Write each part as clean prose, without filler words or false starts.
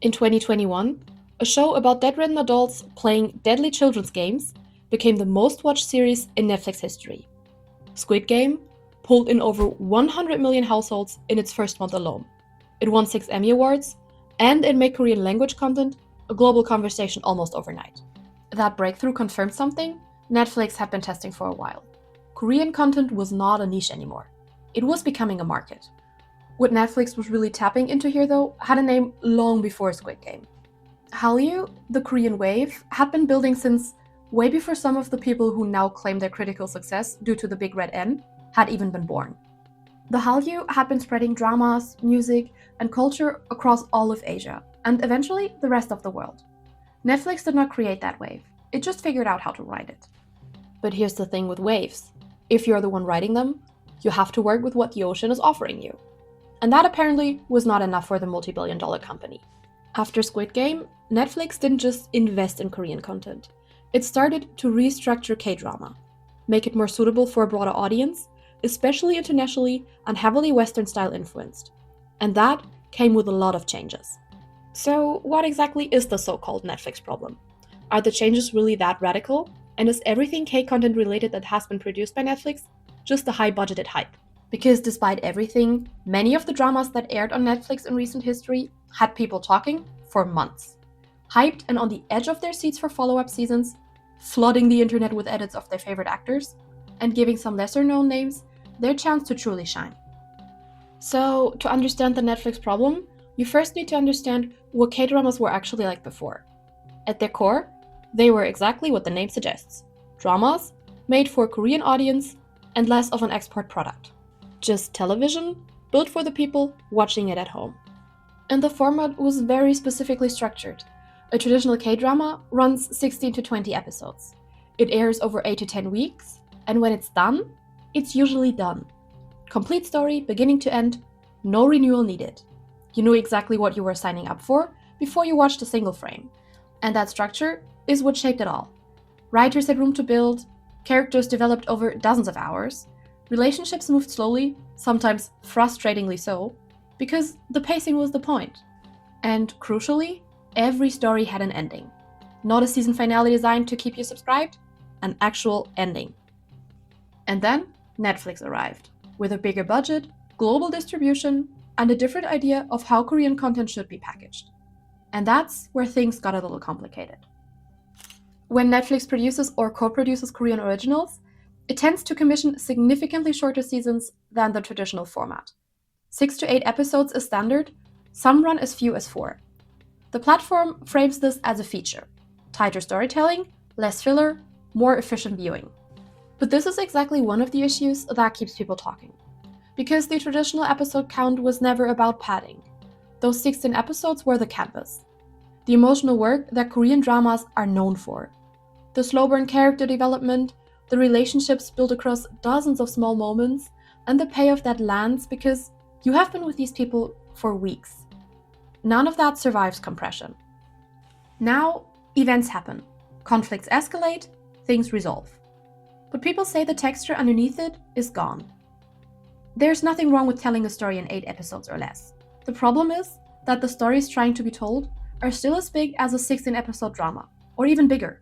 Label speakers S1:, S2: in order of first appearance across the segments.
S1: In 2021, a show about debt-ridden adults playing deadly children's games became the most watched series in Netflix history. Squid Game pulled in over 100 million households in its first month alone. It won 6 Emmy Awards, and it made Korean language content a global conversation almost overnight. That breakthrough confirmed something Netflix had been testing for a while. Korean content was not a niche anymore. It was becoming a market. What Netflix was really tapping into here, though, had a name long before Squid Game. Hallyu, the Korean wave, had been building since way before some of the people who now claim their critical success due to the big red N had even been born. The Hallyu had been spreading dramas, music, and culture across all of Asia, and eventually the rest of the world. Netflix did not create that wave, it just figured out how to ride it. But here's the thing with waves. If you're the one riding them, you have to work with what the ocean is offering you. And that apparently was not enough for the multi-billion-dollar company. After Squid Game, Netflix didn't just invest in Korean content. It started to restructure kdrama, make it more suitable for a broader audience, especially internationally and heavily Western-style influenced. And that came with a lot of changes. So what exactly is the so-called Netflix problem? Are the changes really that radical? And is everything K-content related that has been produced by Netflix just a high-budgeted hype? Because despite everything, many of the dramas that aired on Netflix in recent history had people talking for months. Hyped and on the edge of their seats for follow-up seasons, flooding the internet with edits of their favorite actors, and giving some lesser-known names their chance to truly shine. So, to understand the Netflix problem, you first need to understand what K-dramas were actually like before. At their core, they were exactly what the name suggests. Dramas made for a Korean audience and less of an export product. Just television, built for the people watching it at home. And the format was very specifically structured. A traditional K-drama runs 16 to 20 episodes. It airs over 8 to 10 weeks, and when it's done, it's usually done. Complete story, beginning to end, no renewal needed. You knew exactly what you were signing up for before you watched a single frame. And that structure is what shaped it all. Writers had room to build, characters developed over dozens of hours, relationships moved slowly, sometimes frustratingly so, because the pacing was the point. And crucially, every story had an ending. Not a season finale designed to keep you subscribed, an actual ending. And then Netflix arrived, with a bigger budget, global distribution, and a different idea of how Korean content should be packaged. And that's where things got a little complicated. When Netflix produces or co-produces Korean originals, it tends to commission significantly shorter seasons than the traditional format. 6 to 8 episodes is standard, some run as few as 4. The platform frames this as a feature. Tighter storytelling, less filler, more efficient viewing. But this is exactly one of the issues that keeps people talking. Because the traditional episode count was never about padding. Those 16 episodes were the canvas. The emotional work that Korean dramas are known for. The slow burn character development, the relationships built across dozens of small moments, and the payoff that lands because you have been with these people for weeks. None of that survives compression. Now, events happen. Conflicts escalate, things resolve. But people say the texture underneath it is gone. There's nothing wrong with telling a story in 8 episodes or less. The problem is that the stories trying to be told are still as big as a 16-episode drama, or even bigger.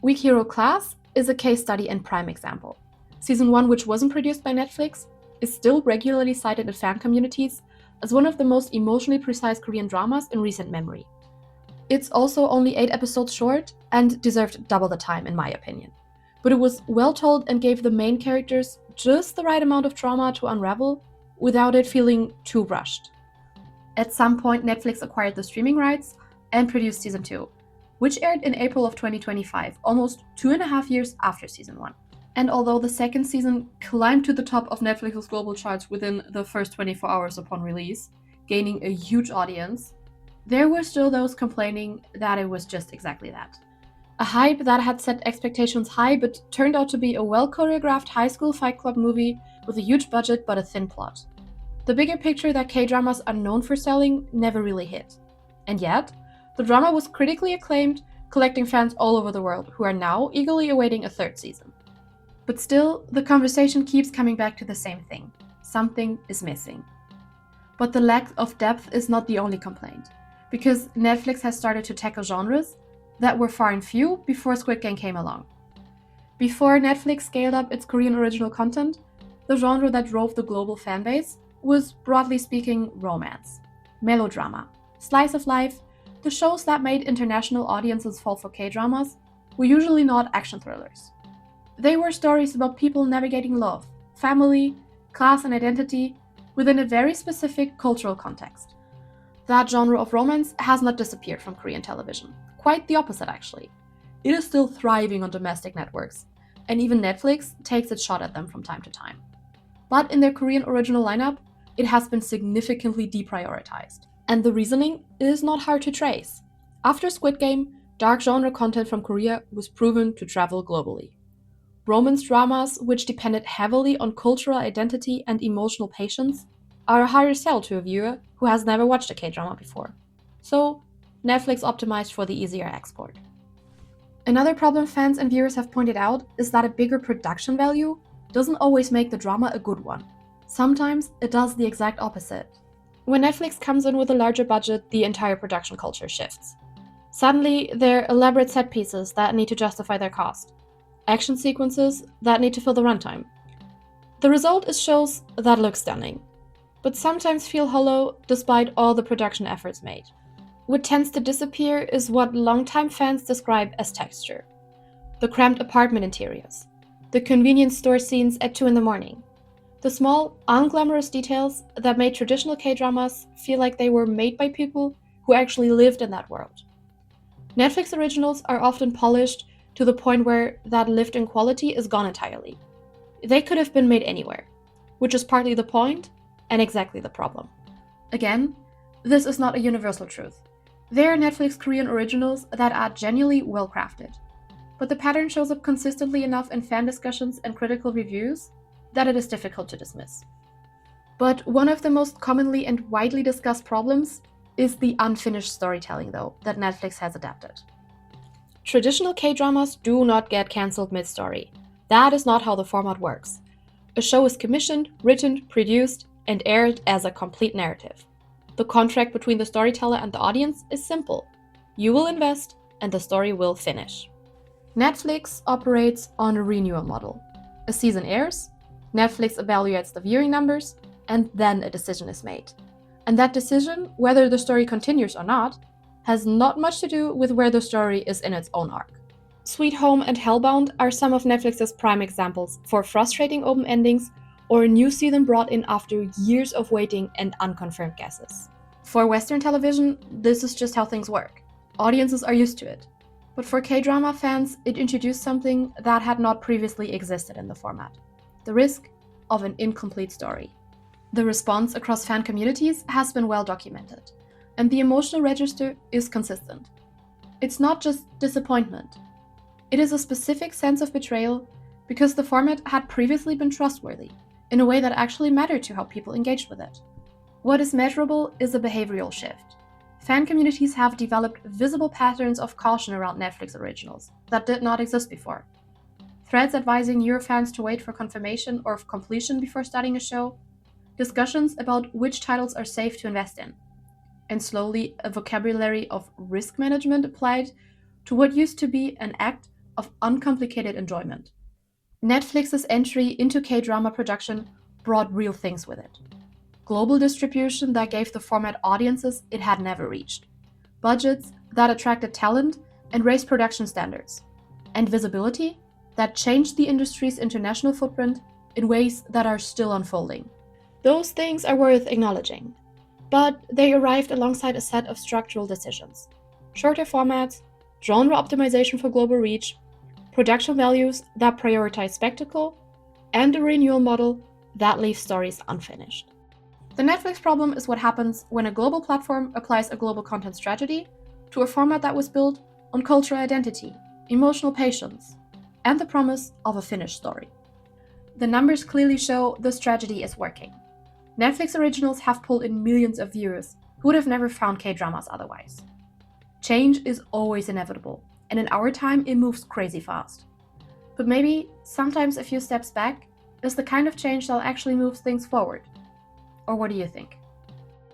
S1: Weak Hero Class is a case study and prime example. Season 1, which wasn't produced by Netflix, is still regularly cited in fan communities as one of the most emotionally precise Korean dramas in recent memory. It's also only 8 episodes short and deserved double the time in my opinion. But it was well told and gave the main characters just the right amount of trauma to unravel without it feeling too rushed. At some point, Netflix acquired the streaming rights and produced season 2, which aired in April of 2025, almost 2.5 years after season 1. And although the second season climbed to the top of Netflix's global charts within the first 24 hours upon release, gaining a huge audience, there were still those complaining that it was just exactly that. A hype that had set expectations high but turned out to be a well-choreographed high school fight club movie with a huge budget but a thin plot. The bigger picture that K-dramas are known for selling never really hit. And yet, the drama was critically acclaimed, collecting fans all over the world who are now eagerly awaiting a third season. But still, the conversation keeps coming back to the same thing. Something is missing. But the lack of depth is not the only complaint. because Netflix has started to tackle genres that were far and few before Squid Game came along. Before Netflix scaled up its Korean original content, the genre that drove the global fanbase was, broadly speaking, romance, melodrama, slice of life. The shows that made international audiences fall for K-dramas were usually not action thrillers. They were stories about people navigating love, family, class, and identity within a very specific cultural context. That genre of romance has not disappeared from Korean television. Quite the opposite, actually. It is still thriving on domestic networks, and even Netflix takes its shot at them from time to time. But in their Korean original lineup, it has been significantly deprioritized. And the reasoning is not hard to trace. After Squid Game, dark genre content from Korea was proven to travel globally. Romance dramas, which depended heavily on cultural identity and emotional patience, are a harder sell to a viewer who has never watched a K-drama before. So, Netflix optimized for the easier export. Another problem fans and viewers have pointed out is that a bigger production value doesn't always make the drama a good one. Sometimes it does the exact opposite. When Netflix comes in with a larger budget, the entire production culture shifts. Suddenly, there are elaborate set pieces that need to justify their cost, action sequences that need to fill the runtime. The result is shows that look stunning, but sometimes feel hollow despite all the production efforts made. What tends to disappear is what longtime fans describe as texture. The cramped apartment interiors, the convenience store scenes at 2 a.m, the small, unglamorous details that made traditional K-dramas feel like they were made by people who actually lived in that world. Netflix originals are often polished to the point where that lived-in quality is gone entirely. They could have been made anywhere, which is partly the point and exactly the problem. Again, this is not a universal truth. There are Netflix Korean originals that are genuinely well-crafted, but the pattern shows up consistently enough in fan discussions and critical reviews that it is difficult to dismiss. But one of the most commonly and widely discussed problems is the unfinished storytelling, though, that Netflix has adapted. Traditional K-dramas do not get cancelled mid-story. That is not how the format works. A show is commissioned, written, produced, and aired as a complete narrative. The contract between the storyteller and the audience is simple. You will invest, and the story will finish. Netflix operates on a renewal model. A season airs, Netflix evaluates the viewing numbers, and then a decision is made. And that decision, whether the story continues or not, has not much to do with where the story is in its own arc. Sweet Home and Hellbound are some of Netflix's prime examples for frustrating open endings or a new season brought in after years of waiting and unconfirmed guesses. For Western television, this is just how things work. Audiences are used to it. But for K-drama fans, it introduced something that had not previously existed in the format: the risk of an incomplete story. The response across fan communities has been well documented, and the emotional register is consistent. It's not just disappointment. It is a specific sense of betrayal because the format had previously been trustworthy in a way that actually mattered to how people engaged with it. What is measurable is a behavioral shift. Fan communities have developed visible patterns of caution around Netflix originals that did not exist before. Threads advising newer fans to wait for confirmation or completion before starting a show, discussions about which titles are safe to invest in, and slowly a vocabulary of risk management applied to what used to be an act of uncomplicated enjoyment. Netflix's entry into K-drama production brought real things with it. Global distribution that gave the format audiences it had never reached, budgets that attracted talent and raised production standards, and visibility that changed the industry's international footprint in ways that are still unfolding. Those things are worth acknowledging, but they arrived alongside a set of structural decisions: shorter formats, genre optimization for global reach, production values that prioritize spectacle, and a renewal model that leaves stories unfinished. The Netflix problem is what happens when a global platform applies a global content strategy to a format that was built on cultural identity, emotional patience, and the promise of a finished story. The numbers clearly show this strategy is working. Netflix originals have pulled in millions of viewers who would have never found K-dramas otherwise. Change is always inevitable, and in our time it moves crazy fast. But maybe sometimes a few steps back is the kind of change that actually moves things forward. Or what do you think?